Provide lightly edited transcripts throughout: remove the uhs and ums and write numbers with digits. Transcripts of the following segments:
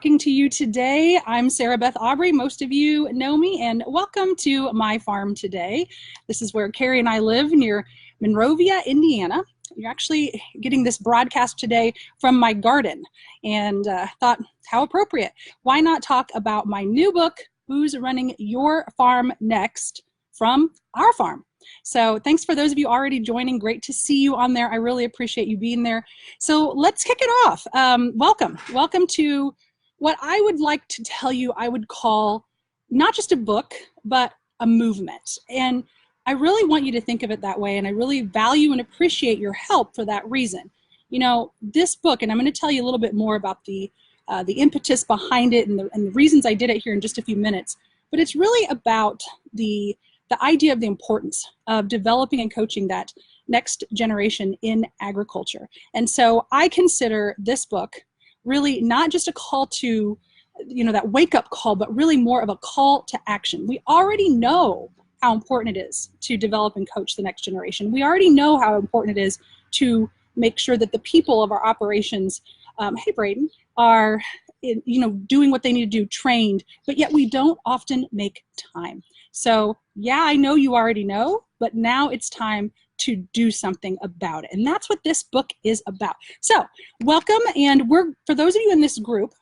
Talking to you today. I'm Sarah Beth Aubrey. Most of you know me, and welcome to my farm today. This is where Carrie and I live near Monrovia, Indiana. You're actually getting this broadcast today from my garden, and thought, how appropriate. Why not talk about my new book, Who's Running Your Farm Next, from our farm. So thanks for those of you already joining. Great to see you on there. I really appreciate you being there. So let's kick it off. Welcome to what I would like to tell you I would call not just a book, but a movement. And I really want you to think of it that way, and I really value and appreciate your help for that reason. You know, this book, and I'm going to tell you a little bit more about the impetus behind it and the reasons I did it here in just a few minutes, but it's really about the idea of the importance of developing and coaching that next generation in agriculture. And so I consider this book really not just a call to, that wake-up call, but really more of a call to action. We already know how important it is to develop and coach the next generation. We already know how important it is to make sure that the people of our operations, hey Braden, are doing what they need to do, trained, but yet we don't often make time. So yeah, I know you already know, but now it's time to do something about it. And that's what this book is about. So welcome, and for those of you in this group,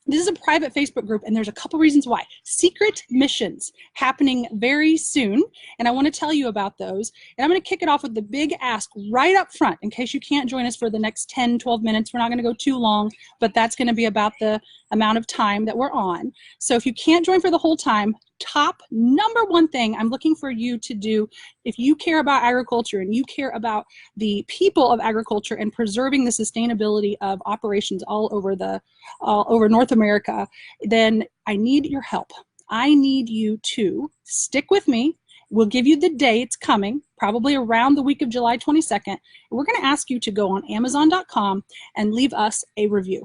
this is a private Facebook group, and there's a couple reasons why. Secret missions happening very soon, and I want to tell you about those. And I'm going to kick it off with the big ask right up front, in case you can't join us for the next 10, 12 minutes. We're not going to go too long, but that's going to be about the amount of time that we're on. So if you can't join for the whole time, top number one thing I'm looking for you to do, if you care about agriculture and you care about the people of agriculture and preserving the sustainability of operations all over North America, then I need your help. I need you to stick with me. We'll give you the day it's coming, probably around the week of July 22nd. We're going to ask you to go on Amazon.com and leave us a review,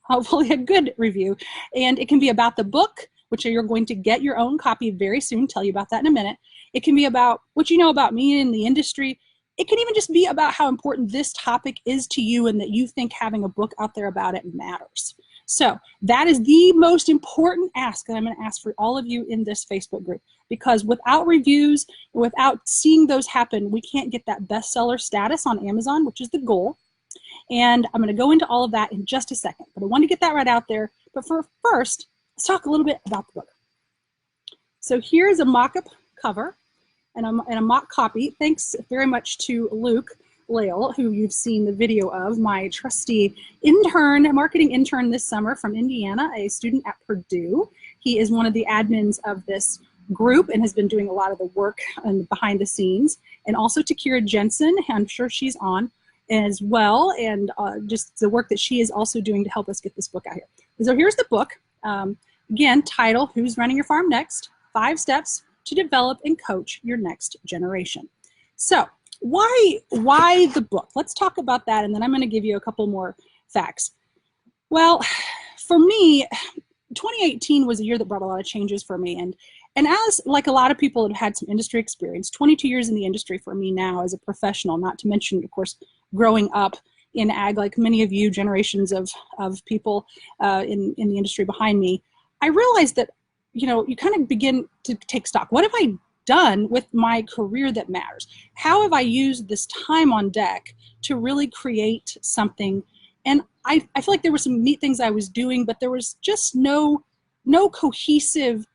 hopefully a good review. And it can be about the book, which you're going to get your own copy very soon. Tell you about that in a minute. It can be about what you know about me in the industry. It can even just be about how important this topic is to you and that you think having a book out there about it matters. So that is the most important ask that I'm going to ask for all of you in this Facebook group, because without reviews, without seeing those happen, we can't get that bestseller status on Amazon, which is the goal. And I'm going to go into all of that in just a second, but I want to get that right out there. But first, let's talk a little bit about the book. So here's a mock-up cover and a mock copy. Thanks very much to Luke Lale, who you've seen the video of, my trusty marketing intern this summer from Indiana, a student at Purdue. He is one of the admins of this group and has been doing a lot of the work and behind the scenes. And also to Kira Jensen, I'm sure she's on as well, and just the work that she is also doing to help us get this book out here. So here's the book. Again, title, Who's Running Your Farm Next? 5 Steps to Develop and Coach Your Next Generation. So why the book? Let's talk about that, and then I'm going to give you a couple more facts. Well, for me, 2018 was a year that brought a lot of changes for me, and as like a lot of people have had some industry experience, 22 years in the industry for me now as a professional, not to mention, of course, growing up in ag, like many of you, generations of people in the industry behind me, I realized that, you kind of begin to take stock. What have I done with my career that matters? How have I used this time on deck to really create something? And I feel like there were some neat things I was doing, but there was just no cohesive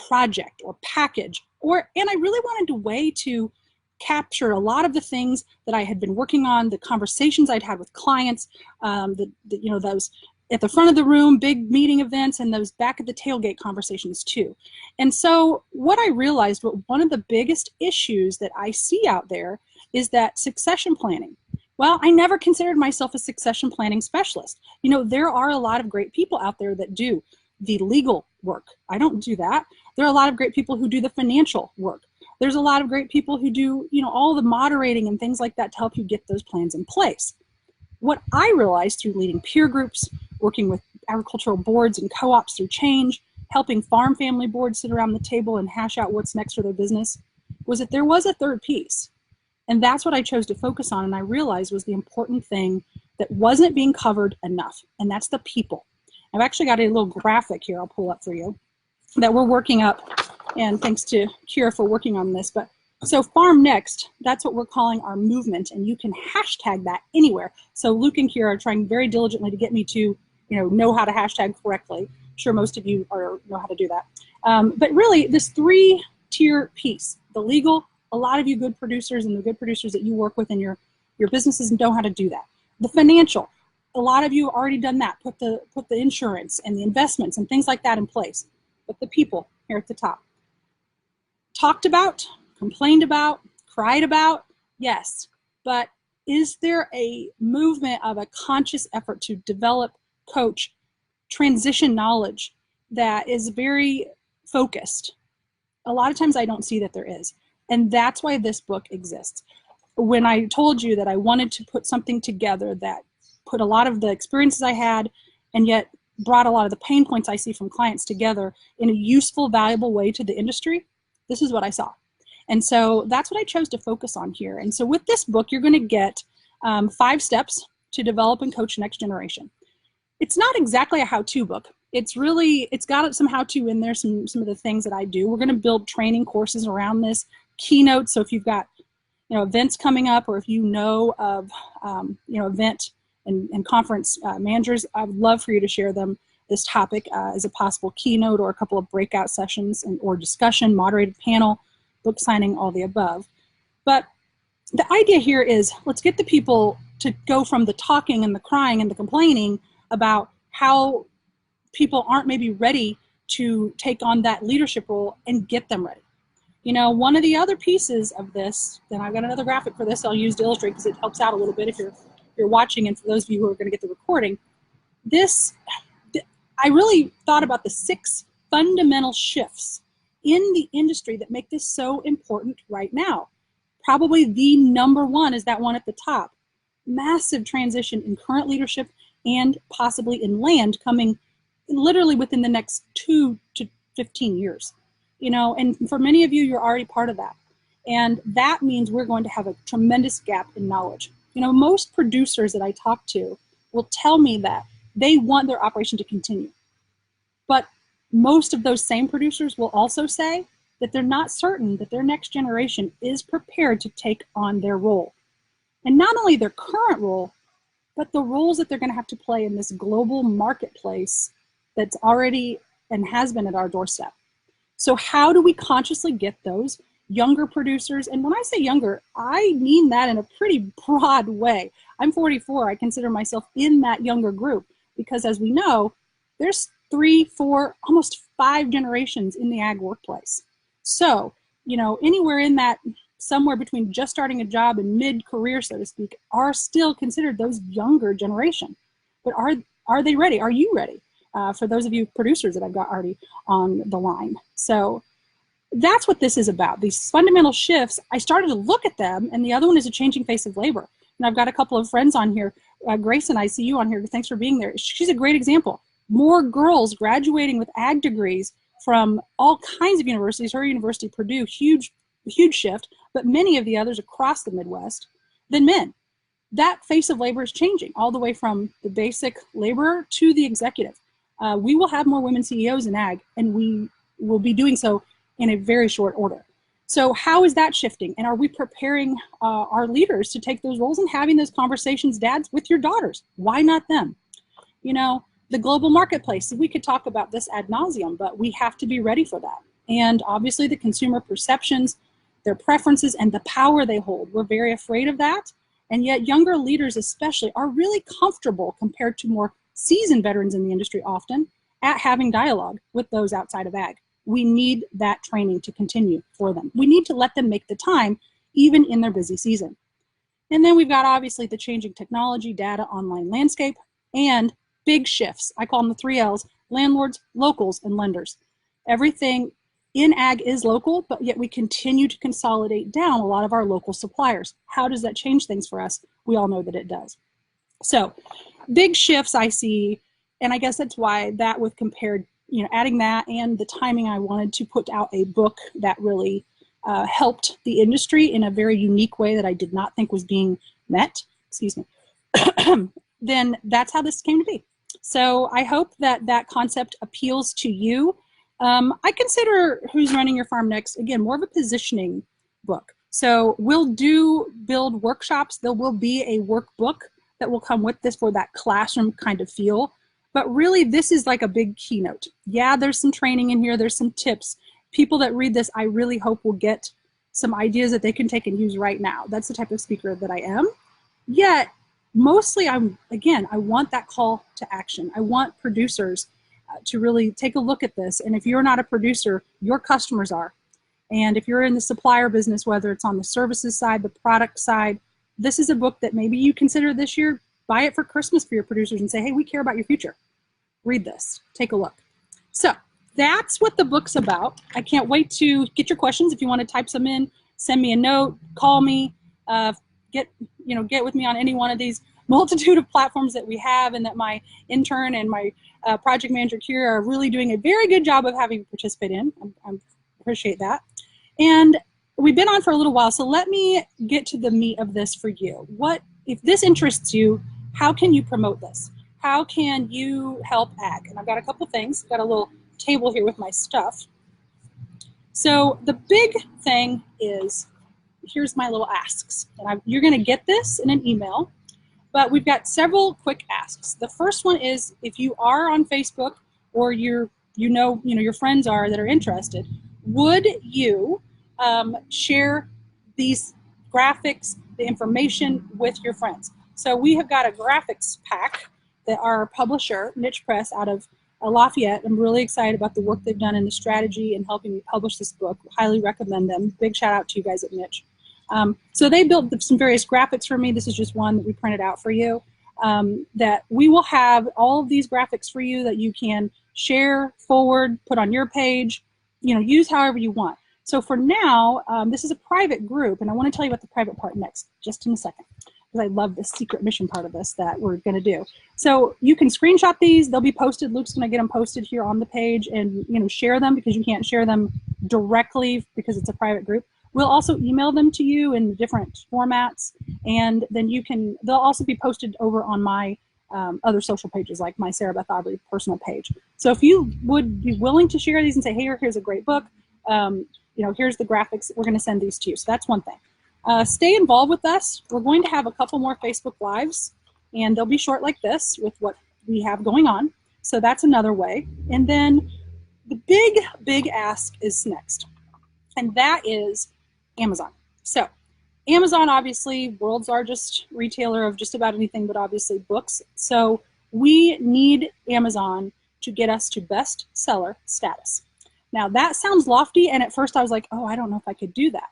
project or package, and I really wanted a way to capture a lot of the things that I had been working on, the conversations I'd had with clients, those at the front of the room, big meeting events, and those back at the tailgate conversations too. And so what I realized, one of the biggest issues that I see out there is that succession planning. Well, I never considered myself a succession planning specialist. There are a lot of great people out there that do the legal work. I don't do that. There are a lot of great people who do the financial work. There's a lot of great people who do, all the moderating and things like that to help you get those plans in place. What I realized through leading peer groups, working with agricultural boards and co-ops through change, helping farm family boards sit around the table and hash out what's next for their business, was that there was a third piece. And that's what I chose to focus on, and I realized was the important thing that wasn't being covered enough, and that's the people. I've actually got a little graphic here I'll pull up for you that we're working up, and thanks to Kira for working on this. But so Farm Next, that's what we're calling our movement, and you can hashtag that anywhere. So Luke and Kira are trying very diligently to get me to know how to hashtag correctly. I'm sure most of you know how to do that. But really, this three-tier piece, the legal, a lot of you good producers and the good producers that you work with in your businesses know how to do that. The financial, a lot of you have already done that, put the insurance and the investments and things like that in place. But the people here at the top, talked about, complained about, cried about, yes, but is there a movement of a conscious effort to develop, coach, transition knowledge that is very focused? A lot of times I don't see that there is, and that's why this book exists. When I told you that I wanted to put something together that put a lot of the experiences I had and yet brought a lot of the pain points I see from clients together in a useful, valuable way to the industry, this is what I saw. And so that's what I chose to focus on here. And so with this book, you're going to get 5 steps to develop and coach next generation. It's not exactly a how-to book. It's got some how-to in there, some of the things that I do. We're going to build training courses around this, keynotes. So if you've got events coming up, or if you know of event and conference managers, I would love for you to share this topic as a possible keynote or a couple of breakout sessions or discussion, moderated panel, book signing, all the above. But the idea here is, let's get the people to go from the talking and the crying and the complaining about how people aren't maybe ready to take on that leadership role and get them ready. One of the other pieces of this, and I've got another graphic for this I'll use to illustrate because it helps out a little bit if you're watching, and for those of you who are going to get the recording, I really thought about the 6 fundamental shifts in the industry that make this so important right now. Probably the number one is that one at the top. Massive transition in current leadership and possibly in land coming literally within the next 2 to 15 years. And for many of you, you're already part of that. And that means we're going to have a tremendous gap in knowledge. Most producers that I talk to will tell me that they want their operation to continue. But most of those same producers will also say that they're not certain that their next generation is prepared to take on their role. And not only their current role, but the roles that they're going to have to play in this global marketplace that's already and has been at our doorstep. So how do we consciously get those younger producers? And when I say younger, I mean that in a pretty broad way. I'm 44. I consider myself in that younger group because, as we know, there's 3, 4, almost 5 generations in the ag workplace. So, anywhere in that, somewhere between just starting a job and mid-career, so to speak, are still considered those younger generation. But are they ready? Are you ready? For those of you producers that I've got already on the line. So that's what this is about. These fundamental shifts, I started to look at them, and the other one is a changing face of labor. And I've got a couple of friends on here. Grayson, I see you on here. Thanks for being there. She's a great example. More girls graduating with ag degrees from all kinds of universities. Her university, Purdue, huge shift, but many of the others across the Midwest than men. That face of labor is changing all the way from the basic laborer to the executive. We will have more women CEOs in ag, and we will be doing so in a very short order. So how is that shifting? And are we preparing our leaders to take those roles and having those conversations, dads, with your daughters? Why not them? The global marketplace, we could talk about this ad nauseum, but we have to be ready for that. And obviously the consumer perceptions, their preferences, and the power they hold. We're very afraid of that. And yet younger leaders especially are really comfortable compared to more seasoned veterans in the industry often at having dialogue with those outside of ag. We need that training to continue for them. We need to let them make the time even in their busy season. And then we've got obviously the changing technology, data, online landscape, and big shifts. I call them the 3 L's: landlords, locals, and lenders. Everything in ag is local, but yet we continue to consolidate down a lot of our local suppliers. How does that change things for us? We all know that it does. So big shifts I see, and I guess that's why that with compared, adding that and the timing, I wanted to put out a book that really helped the industry in a very unique way that I did not think was being met, excuse me, then that's how this came to be. So I hope that that concept appeals to you. I consider Who's Running Your Farm Next, again, more of a positioning book. So we'll do build workshops. There will be a workbook that will come with this for that classroom kind of feel. But really, this is like a big keynote. Yeah, there's some training in here. There's some tips. People that read this, I really hope will get some ideas that they can take and use right now. That's the type of speaker that I am. Yet, mostly, I want that call to action. I want producers to really take a look at this. And if you're not a producer, your customers are. And if you're in the supplier business, whether it's on the services side, the product side, this is a book that maybe you consider this year. Buy it for Christmas for your producers and say, hey, we care about your future. Read this. Take a look. So that's what the book's about. I can't wait to get your questions. If you want to type some in, send me a note, call me, get with me on any one of these multitude of platforms that we have, and that my intern and my project manager Kira are really doing a very good job of having you participate in. I appreciate that. And we've been on for a little while, so let me get to the meat of this for you. What, if this interests you, how can you promote this? How can you help ag? And I've got a couple things. I've got a little table here with my stuff. So the big thing is, here's my little asks. And you're going to get this in an email, but we've got several quick asks. The first one is, if you are on Facebook or your friends are that are interested, would you share these graphics, the information with your friends? So we have got a graphics pack that our publisher, Niche Press, out of Lafayette. I'm really excited about the work they've done in the strategy and helping me publish this book. Highly recommend them. Big shout out to you guys at Niche. So they built some various graphics for me. This is just one that we printed out for you. That we will have all of these graphics for you that you can share, forward, put on your page, use however you want. So for now, this is a private group, and I want to tell you about the private part next, just in a second, because I love this secret mission part of this that we're going to do. So you can screenshot these. They'll be posted. Luke's going to get them posted here on the page, and share them, because you can't share them directly because it's a private group. We'll also email them to you in different formats, and then they'll also be posted over on my other social pages, like my Sarah Beth Aubrey personal page. So if you would be willing to share these and say, hey, here's a great book, here's the graphics, we're going to send these to you. So that's one thing. Stay involved with us. We're going to have a couple more Facebook Lives, and they'll be short like this with what we have going on. So that's another way. And then the big ask is next, and that is Amazon. So Amazon, obviously, world's largest retailer of just about anything, but obviously books. So we need Amazon to get us to best seller status. Now that sounds lofty, and at first I was like, oh, I don't know if I could do that.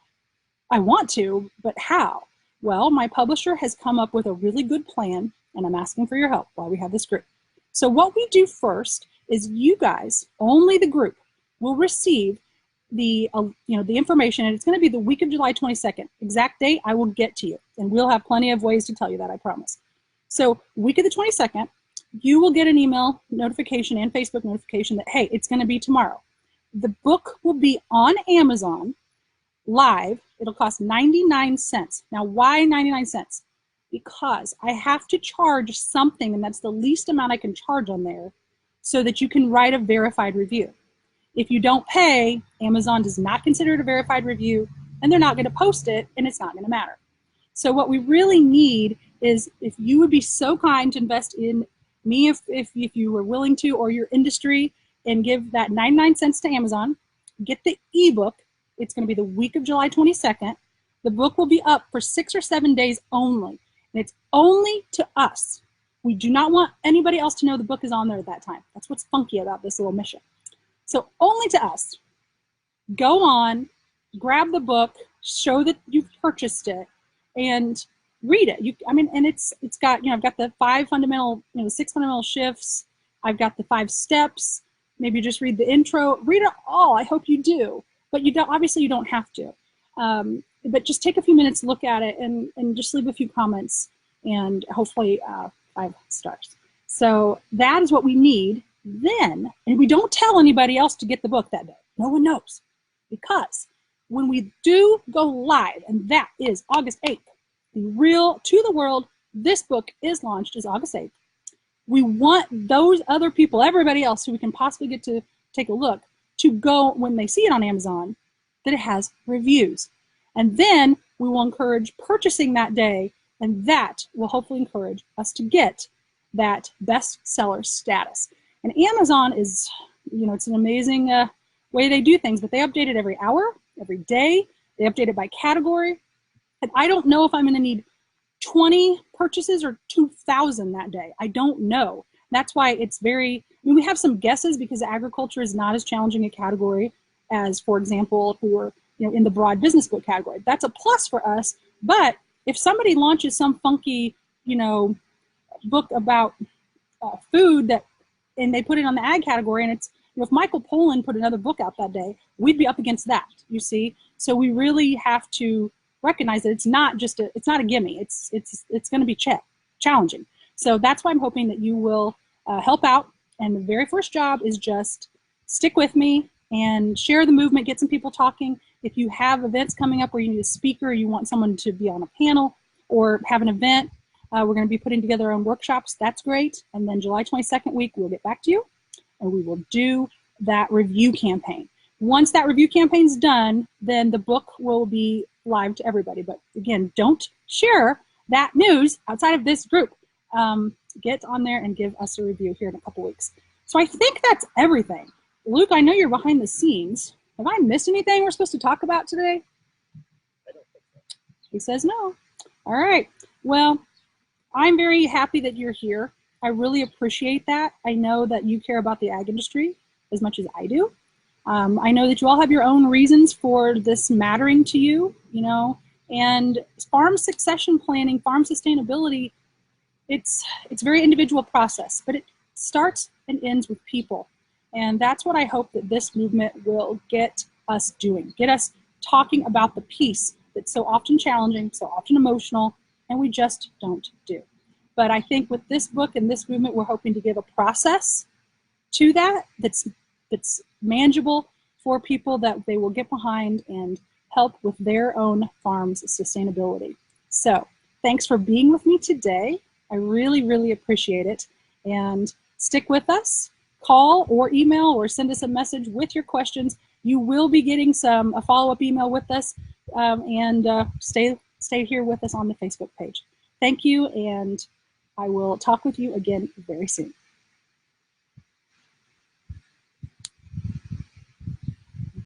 I want to, but how? Well, my publisher has come up with a really good plan, and I'm asking for your help while we have this group. So what we do first is, you guys, only the group, will receive the information, and it's going to be the week of July 22nd. Exact date I will get to you, and we'll have plenty of ways to tell you that, I promise. So week of the 22nd, you will get an email notification and Facebook notification that, hey, it's going to be tomorrow. The book will be on Amazon live. It'll cost 99 cents. Now, why 99 cents? Because I have to charge something, and that's the least amount I can charge on there, so that you can write a verified review. If you don't pay, Amazon does not consider it a verified review, and they're not going to post it, and it's not going to matter. So what we really need is, if you would be so kind to invest in me, if you were willing to, or your industry, and give that 99 cents to Amazon, get the ebook. It's going to be the week of July 22nd. The book will be up for 6 or 7 days only, and it's only to us. We do not want anybody else to know the book is on there at that time. That's what's funky about this little mission. So only to us. Go on, grab the book, show that you've purchased it, and read it. It's got, I've got the 6 fundamental shifts. I've got the 5 steps. Maybe just read the intro. Read it all. I hope you do. But obviously you don't have to. But just take a few minutes, look at it, and just leave a few comments, and hopefully 5 stars. So that is what we need. Then, and we don't tell anybody else to get the book that day. No one knows. Because when we do go live, and that is August 8th, the real, to the world, this book is launched is August 8th. we want those other people, everybody else who we can possibly get to take a look, to go when they see it on Amazon, that it has reviews. And then we will encourage purchasing that day, and that will hopefully encourage us to get that bestseller status. And Amazon is, it's an amazing way they do things, but they update it every hour, every day. They update it by category. And I don't know if I'm going to need 20 purchases or 2,000 that day. I don't know. That's why it's very, we have some guesses because agriculture is not as challenging a category as, for example, if we were in the broad business book category. That's a plus for us. But if somebody launches some funky, book about food and they put it on the ag category, and it's, if Michael Pollan put another book out that day, we'd be up against that, you see? So we really have to recognize that it's not a gimme. It's going to be challenging. So that's why I'm hoping that you will help out. And the very first job is just stick with me and share the movement, get some people talking. If you have events coming up where you need a speaker, you want someone to be on a panel or have an event, we're going to be putting together our own workshops. That's great. And then July 22nd week, we'll get back to you and we will do that review campaign. Once that review campaign's done, then the book will be live to everybody. But again, don't share that news outside of this group. Get on there and give us a review here in a couple weeks. So I think that's everything. Luke, I know you're behind the scenes. Have I missed anything we're supposed to talk about today? I don't think so. He says no. All right. Well, I'm very happy that you're here. I really appreciate that. I know that you care about the ag industry as much as I do. I know that you all have your own reasons for this mattering to you, and farm succession planning, farm sustainability, it's a very individual process, but it starts and ends with people. And that's what I hope that this movement will get us doing, get us talking about the piece that's so often challenging, so often emotional, and we just don't do. But I think with this book and this movement, we're hoping to give a process to that that's manageable for people that they will get behind and help with their own farm's sustainability. So thanks for being with me today. I really, really appreciate it. And stick with us. Call or email or send us a message with your questions. You will be getting a follow-up email with us, and stay here with us on the Facebook page. Thank you, and I will talk with you again very soon.